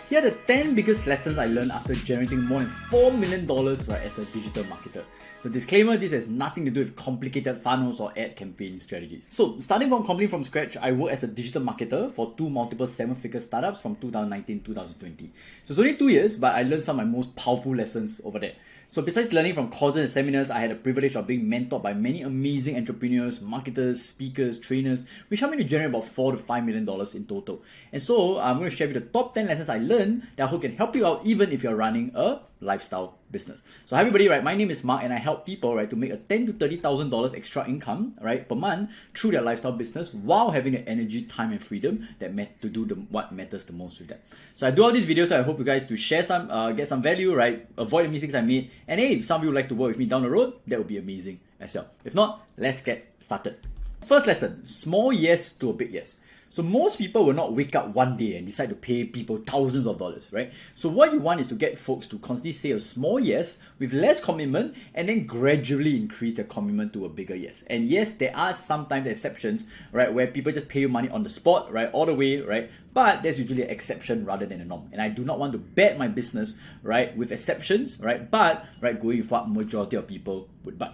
Here are the 10 biggest lessons I learned after generating more than $4 million right, as a digital marketer. So disclaimer, this has nothing to do with complicated funnels or ad campaign strategies. So starting from completely from scratch, I work as a digital marketer for two multiple 7-figure startups from 2019 to 2020. So it's only 2 years, but I learned some of my most powerful lessons over there. So besides learning from courses and seminars, I had the privilege of being mentored by many amazing entrepreneurs, marketers, speakers, trainers, which helped me to generate about $4 to $5 million in total. And so I'm going to share with you the top 10 lessons I learned that I hope can help you out even if you're running a lifestyle business. So hi everybody, right? My name is Mark and I help people, right, to make a $10,000 to $30,000 extra income, right, per month through their lifestyle business while having the energy, time and freedom that to do what matters the most with that. So I do all these videos, so I hope you guys to share some, get some value, right, avoid the mistakes I made, and hey, if some of you would like to work with me down the road, that would be amazing as well. If not, let's get started. First lesson, small yes to a big yes. So most people will not wake up one day and decide to pay people thousands of dollars, right? So what you want is to get folks to constantly say a small yes with less commitment and then gradually increase their commitment to a bigger yes. And yes, there are sometimes exceptions, right, where people just pay you money on the spot, right, all the way, right? But there's usually an exception rather than a norm. And I do not want to bet my business, right, with exceptions, right, but right, going with what majority of people would buy.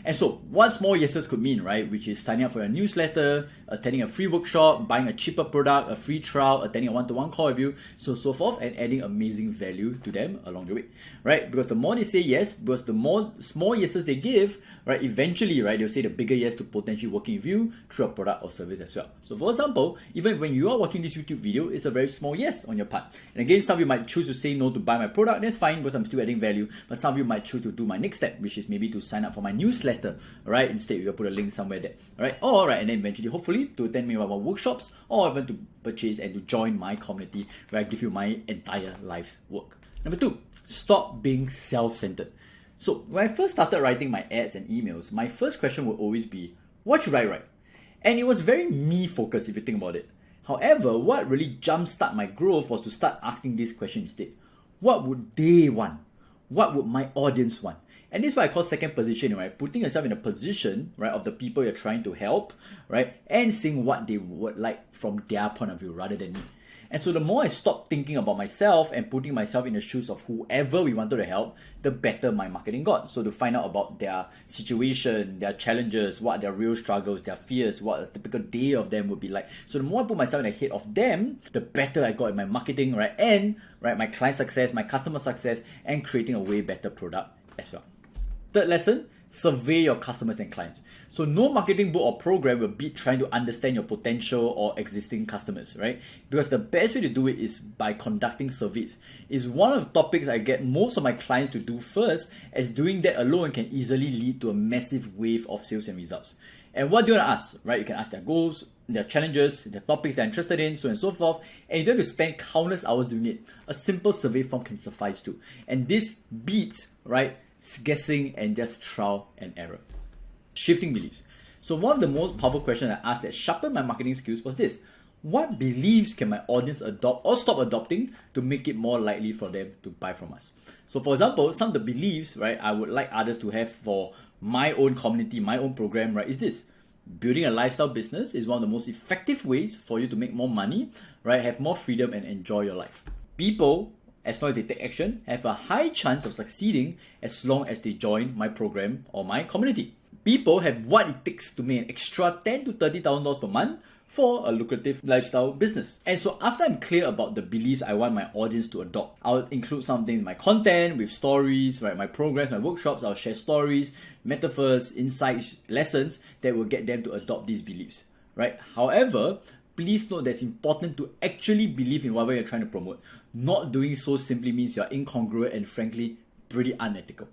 And so what small yeses could mean, right, which is signing up for a newsletter, attending a free workshop, buying a cheaper product, a free trial, attending a one-to-one call with you, so forth, and adding amazing value to them along the way, right? Because the more they say yes, because the more small yeses they give, right, eventually, right, they'll say the bigger yes to potentially working with you through a product or service as well. So for example, even when you are watching this YouTube video, it's a very small yes on your part. And again, some of you might choose to say no to buy my product, that's fine because I'm still adding value, but some of you might choose to do my next step, which is maybe to sign up for my newsletter. Right? Instead, you'll put a link somewhere there. Right? Or right, and then eventually, hopefully, to attend me about workshops or even to purchase and to join my community where I give you my entire life's work. Number 2, stop being self-centered. So when I first started writing my ads and emails, my first question would always be, what should I write? And it was very me-focused if you think about it. However, what really jumpstarted my growth was to start asking this question instead. What would they want? What would my audience want? And this is what I call second position, right? Putting yourself in a position, right, of the people you're trying to help, right? And seeing what they would like from their point of view rather than me. And so the more I stopped thinking about myself and putting myself in the shoes of whoever we wanted to help, the better my marketing got. So to find out about their situation, their challenges, what are their real struggles, their fears, what a typical day of them would be like. So the more I put myself in the head of them, the better I got in my marketing, right? And right, my client success, my customer success, and creating a way better product as well. Third lesson, survey your customers and clients. So no marketing book or program will beat trying to understand your potential or existing customers, right? Because the best way to do it is by conducting surveys. It's one of the topics I get most of my clients to do first, as doing that alone can easily lead to a massive wave of sales and results. And what do you want to ask, right? You can ask their goals, their challenges, their topics they're interested in, so on and so forth. And you don't have to spend countless hours doing it. A simple survey form can suffice too. And this beats, right, guessing and just trial and error. Shifting beliefs. So one of the most powerful questions I asked that sharpened my marketing skills was this: what beliefs can my audience adopt or stop adopting to make it more likely for them to buy from us? So for example, some of the beliefs, right, I would like others to have for my own community, my own program, right, is this: building a lifestyle business is one of the most effective ways for you to make more money, right, have more freedom and enjoy your life. People, as long as they take action, have a high chance of succeeding as long as they join my program or my community. People have what it takes to make an extra $10,000 to $30,000 per month for a lucrative lifestyle business. And so after I'm clear about the beliefs I want my audience to adopt, I'll include some things in my content with stories, right? My programs, my workshops, I'll share stories, metaphors, insights, lessons that will get them to adopt these beliefs, right? However, please note that it's important to actually believe in whatever you're trying to promote. Not doing so simply means you're incongruent and frankly pretty unethical.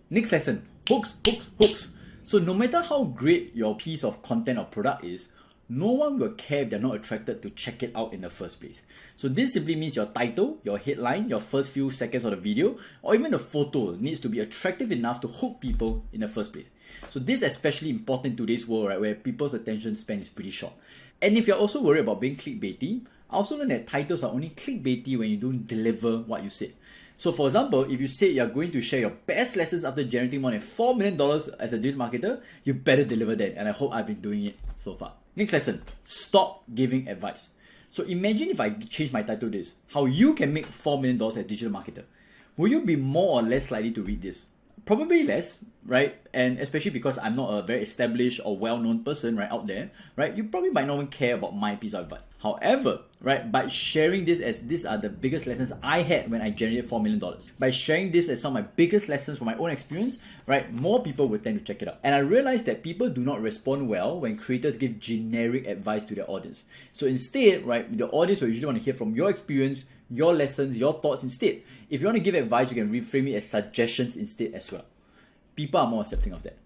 Next lesson, hooks, hooks, hooks. So no matter how great your piece of content or product is, no one will care if they're not attracted to check it out in the first place. So this simply means your title, your headline, your first few seconds of the video, or even the photo needs to be attractive enough to hook people in the first place. So this is especially important in today's world, right, where people's attention span is pretty short. And if you're also worried about being clickbaity, I also learned that titles are only clickbaity when you don't deliver what you said. So for example, if you say you're going to share your best lessons after generating more than $4 million as a digital marketer, you better deliver that, and I hope I've been doing it so far. Next lesson, stop giving advice. So imagine if I change my title to this, how you can make $4 million as a digital marketer. Will you be more or less likely to read this? Probably less, right? And especially because I'm not a very established or well-known person right out there, right? You probably might not even care about my piece of advice. However, right, by sharing this as these are the biggest lessons I had when I generated $4 million, by sharing this as some of my biggest lessons from my own experience, right, more people will tend to check it out. And I realized that people do not respond well when creators give generic advice to their audience. So instead, right, the audience will usually want to hear from your experience, your lessons, your thoughts instead. If you want to give advice, you can reframe it as suggestions instead as well. People are more accepting of that.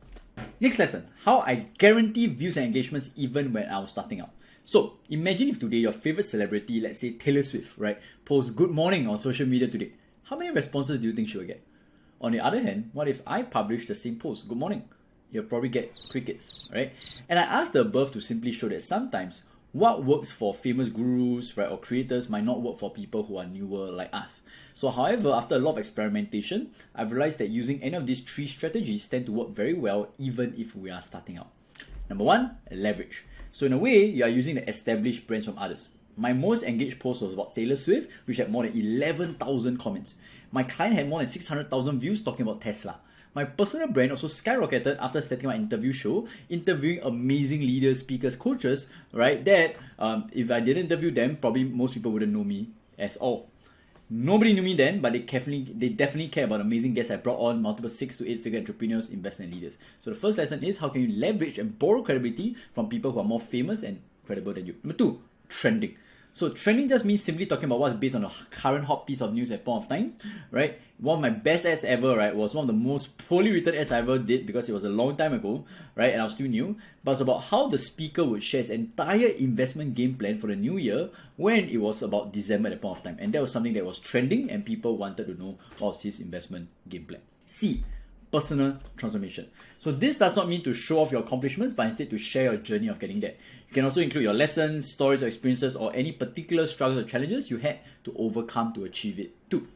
Next lesson, how I guarantee views and engagements even when I was starting out. So imagine if today your favorite celebrity, let's say Taylor Swift, right, posts good morning on social media today. How many responses do you think she will get? On the other hand, what if I publish the same post, good morning? You'll probably get crickets, right? And I asked the above to simply show that sometimes what works for famous gurus, right, or creators might not work for people who are newer like us. So however, after a lot of experimentation, I've realized that using any of these three strategies tend to work very well even if we are starting out. Number one, leverage. So in a way, you are using the established brands from others. My most engaged post was about Taylor Swift, which had more than 11,000 comments. My client had more than 600,000 views talking about Tesla. My personal brand also skyrocketed after setting my interview show, interviewing amazing leaders, speakers, coaches, right? That if I didn't interview them, probably most people wouldn't know me at all. Nobody knew me then, but they definitely care about amazing guests I brought on, multiple 6 to 8 figure entrepreneurs, investors, and leaders. So the first lesson is how can you leverage and borrow credibility from people who are more famous and credible than you. Number two, trending. So trending just means simply talking about what's based on a current hot piece of news at point of time, right? One of my best ads ever, right, was one of the most poorly written ads I ever did because it was a long time ago, right, and I was still new. But it's about how the speaker would share his entire investment game plan for the new year when it was about December at the point of time. And that was something that was trending and people wanted to know what was his investment game plan. C, personal transformation. So this does not mean to show off your accomplishments, but instead to share your journey of getting there. You can also include your lessons, stories, or experiences, or any particular struggles or challenges you had to overcome to achieve it too.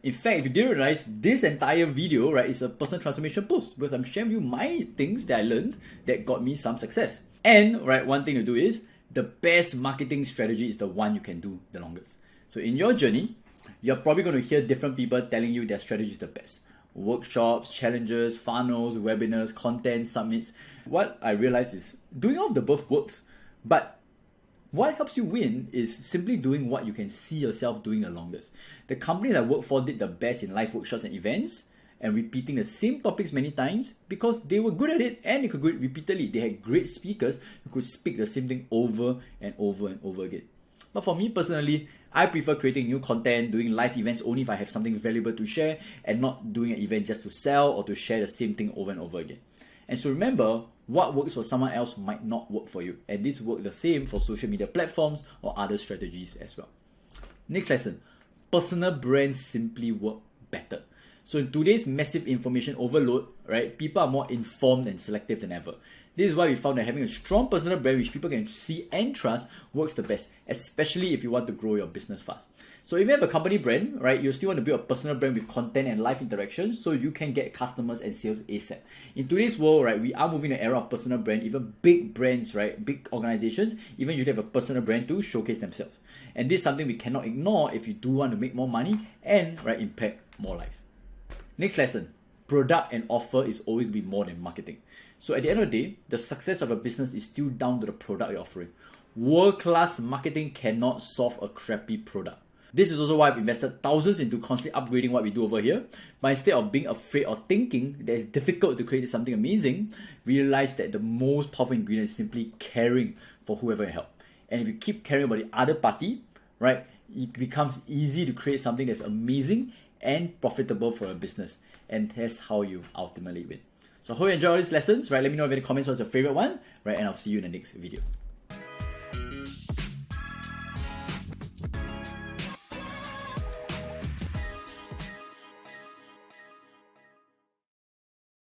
In fact, if you didn't realize, this entire video, right, is a personal transformation post because I'm sharing with you my things that I learned that got me some success. And, right, one thing to do is the best marketing strategy is the one you can do the longest. So in your journey, you're probably going to hear different people telling you their strategy is the best. Workshops, challenges, funnels, webinars, content, summits. What I realized is doing all of the above works, but what helps you win is simply doing what you can see yourself doing the longest. The companies I work for did the best in live workshops and events and repeating the same topics many times because they were good at it and they could do it repeatedly. They had great speakers who could speak the same thing over and over and over again. But for me personally, I prefer creating new content, doing live events only if I have something valuable to share and not doing an event just to sell or to share the same thing over and over again. And so remember, what works for someone else might not work for you. And this works the same for social media platforms or other strategies as well. Next lesson, personal brands simply work better. So in today's massive information overload, right, people are more informed and selective than ever. This is why we found that having a strong personal brand which people can see and trust works the best, especially if you want to grow your business fast. So if you have a company brand, right, you still want to build a personal brand with content and live interactions so you can get customers and sales ASAP. In today's world, right, we are moving the era of personal brand. Even big brands, right, big organizations, even usually have a personal brand to showcase themselves. And this is something we cannot ignore if you do want to make more money and, right, impact more lives. Next lesson, product and offer is always be more than marketing. So at the end of the day, the success of a business is still down to the product you're offering. World-class marketing cannot solve a crappy product. This is also why I've invested thousands into constantly upgrading what we do over here. But instead of being afraid or thinking that it's difficult to create something amazing, realize that the most powerful ingredient is simply caring for whoever you help. And if you keep caring about the other party, right, it becomes easy to create something that's amazing and profitable for your business. And that's how you ultimately win. So I hope you enjoy all these lessons, right? Let me know if you have any comments what's your favorite one, right? And I'll see you in the next video.